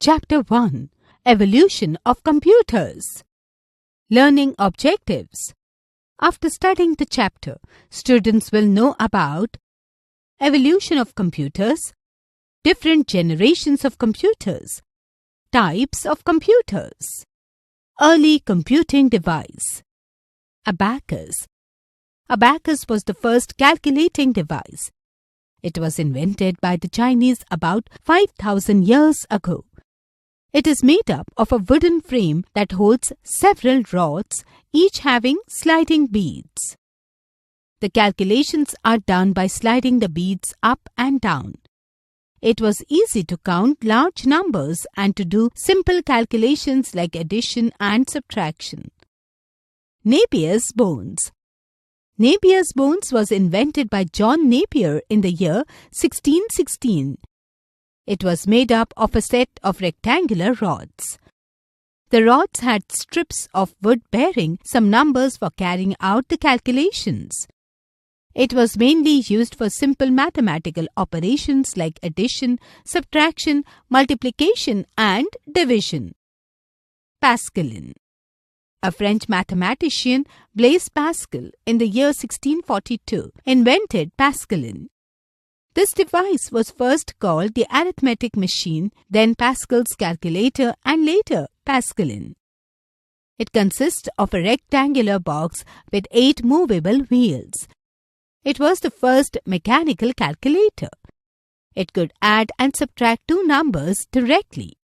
Chapter 1: Evolution of Computers. Learning Objectives. After studying the chapter, students will know about evolution of computers, different generations of computers, types of computers, early computing device, abacus. Abacus was the first calculating device. It was invented by the Chinese about 5,000 years ago. It is made up of a wooden frame that holds several rods, each having sliding beads. The calculations are done by sliding the beads up and down. It was easy to count large numbers and to do simple calculations like addition and subtraction. Napier's bones. Napier's bones was invented by John Napier in the year 1616. It was made up of a set of rectangular rods. The rods had strips of wood bearing some numbers for carrying out the calculations. It was mainly used for simple mathematical operations like addition, subtraction, multiplication, and division. Pascaline. A French mathematician, Blaise Pascal, in the year 1642, invented Pascaline. This device was first called the arithmetic machine, then Pascal's calculator, and later Pascaline. It consists of a rectangular box with 8 movable wheels. It was the first mechanical calculator. It could add and subtract 2 numbers directly.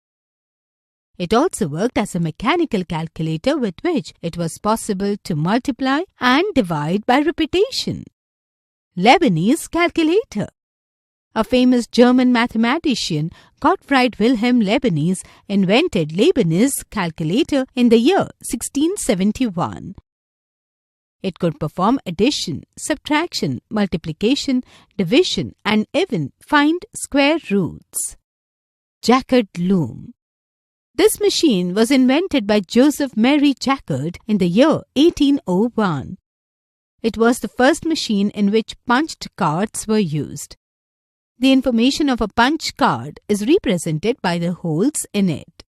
It also worked as a mechanical calculator with which it was possible to multiply and divide by repetition. Leibniz calculator. A famous German mathematician, Gottfried Wilhelm Leibniz, invented Leibniz calculator in the year 1671. It could perform addition, subtraction, multiplication, division, and even find square roots. Jacquard loom. This machine was invented by Joseph Mary Jacquard in the year 1801. It was the first machine in which punched cards were used. The information of a punch card is represented by the holes in it.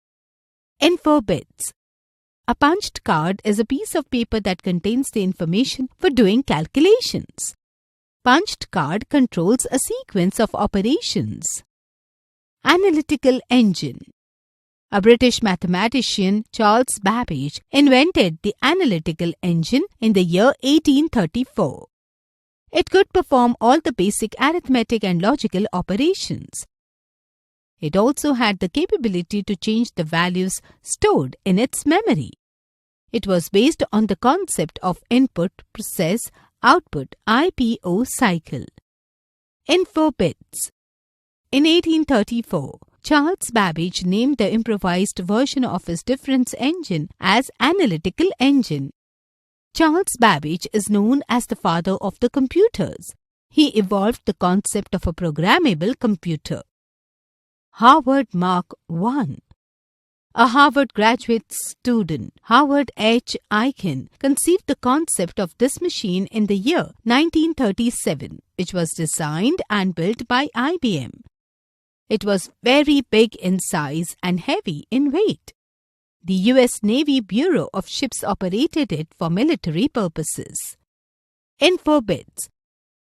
Infobits. A punched card is a piece of paper that contains the information for doing calculations. Punched card controls a sequence of operations. Analytical engine. A British mathematician, Charles Babbage, invented the analytical engine in the year 1834. It could perform all the basic arithmetic and logical operations. It also had the capability to change the values stored in its memory. It was based on the concept of input, process, output, IPO cycle. Infobits. In 1834, Charles Babbage named the improvised version of his difference engine as analytical engine. Charles Babbage is known as the father of the computers. He evolved the concept of a programmable computer. Harvard Mark I. A Harvard graduate student, Howard H. Aiken, conceived the concept of this machine in the year 1937, which was designed and built by IBM. It was very big in size and heavy in weight. The U.S. Navy Bureau of Ships operated it for military purposes. Infobits.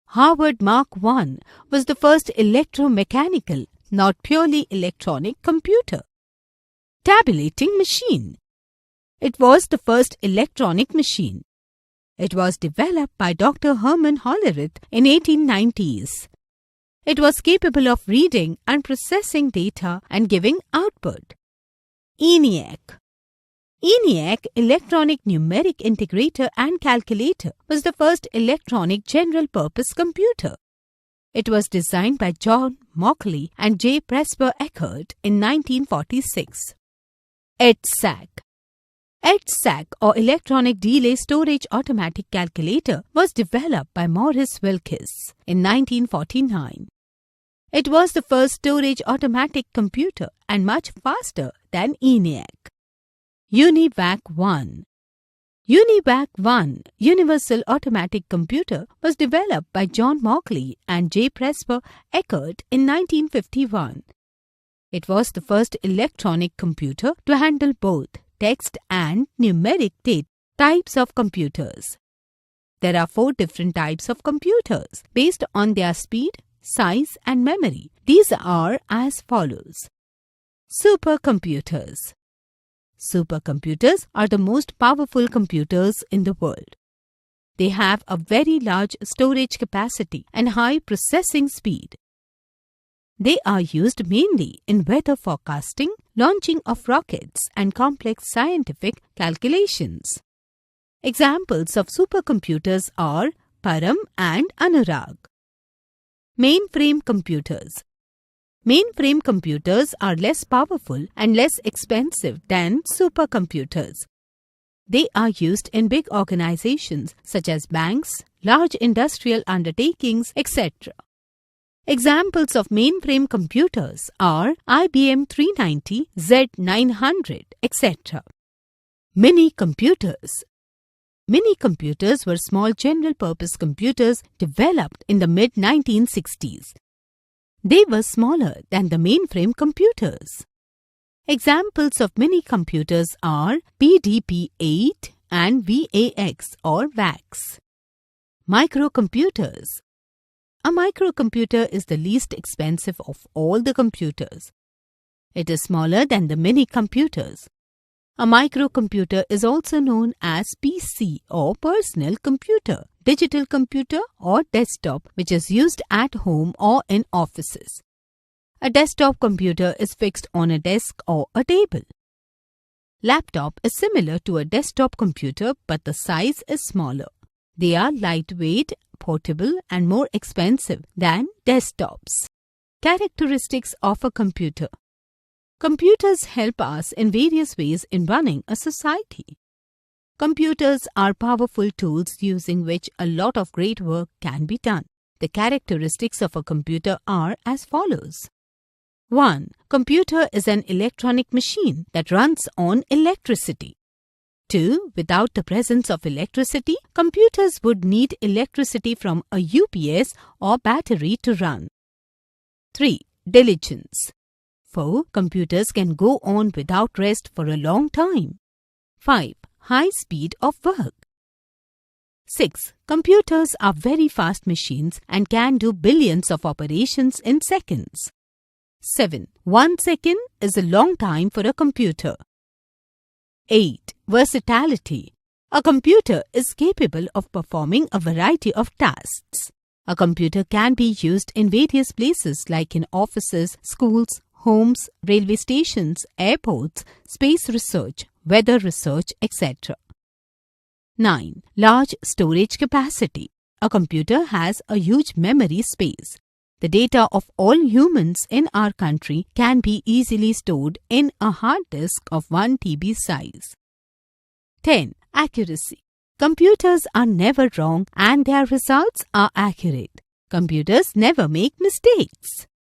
Harvard Mark I was the first electromechanical, not purely electronic computer. Tabulating machine. It was the first electronic machine. It was developed by Dr. Herman Hollerith in 1890s. It was capable of reading and processing data and giving output. ENIAC. ENIAC, Electronic Numeric Integrator and Calculator, was the first electronic general-purpose computer. It was designed by John Mauchly and J. Presper Eckert in 1946. EDSAC. EDSAC, or Electronic Delay Storage Automatic Calculator, was developed by Maurice Wilkes in 1949. It was the first storage automatic computer and much faster than ENIAC. UNIVAC 1. UNIVAC 1, Universal Automatic Computer, was developed by John Mauchly and J. Presper Eckert in 1951. It was the first electronic computer to handle both text and numeric data. Types of computers. There are 4 different types of computers based on their speed, size and memory. These are as follows. Supercomputers. Supercomputers are the most powerful computers in the world. They have a very large storage capacity and high processing speed. They are used mainly in weather forecasting, launching of rockets, and complex scientific calculations. Examples of supercomputers are Param and Anurag. Mainframe computers. Mainframe computers are less powerful and less expensive than supercomputers. They are used in big organizations such as banks, large industrial undertakings, etc. Examples of mainframe computers are IBM 390, Z900, etc. Mini computers. Mini computers were small general-purpose computers developed in the mid-1960s. They were smaller than the mainframe computers. Examples of mini computers are BDP-8 and VAX or VAX. Microcomputers. A microcomputer is the least expensive of all the computers. It is smaller than the mini computers. A microcomputer is also known as PC or personal computer, digital computer or desktop, which is used at home or in offices. A desktop computer is fixed on a desk or a table. Laptop is similar to a desktop computer, but the size is smaller. They are lightweight, portable and more expensive than desktops. Characteristics of a computer. Computers help us in various ways in running a society. Computers are powerful tools using which a lot of great work can be done. The characteristics of a computer are as follows. 1. Computer is an electronic machine that runs on electricity. 2. Without the presence of electricity, computers would need electricity from a UPS or battery to run. 3. Diligence. 4. Computers can go on without rest for a long time. 5. High speed of work. 6. Computers are very fast machines and can do billions of operations in seconds. 7. 1 second is a long time for a computer. 8. Versatility. A computer is capable of performing a variety of tasks. A computer can be used in various places like in offices, schools, homes, railway stations, airports, space research, weather research, etc. 9. Large storage capacity. A computer has a huge memory space. The data of all humans in our country can be easily stored in a hard disk of 1 TB size. 10. Accuracy. Computers are never wrong and their results are accurate. Computers never make mistakes.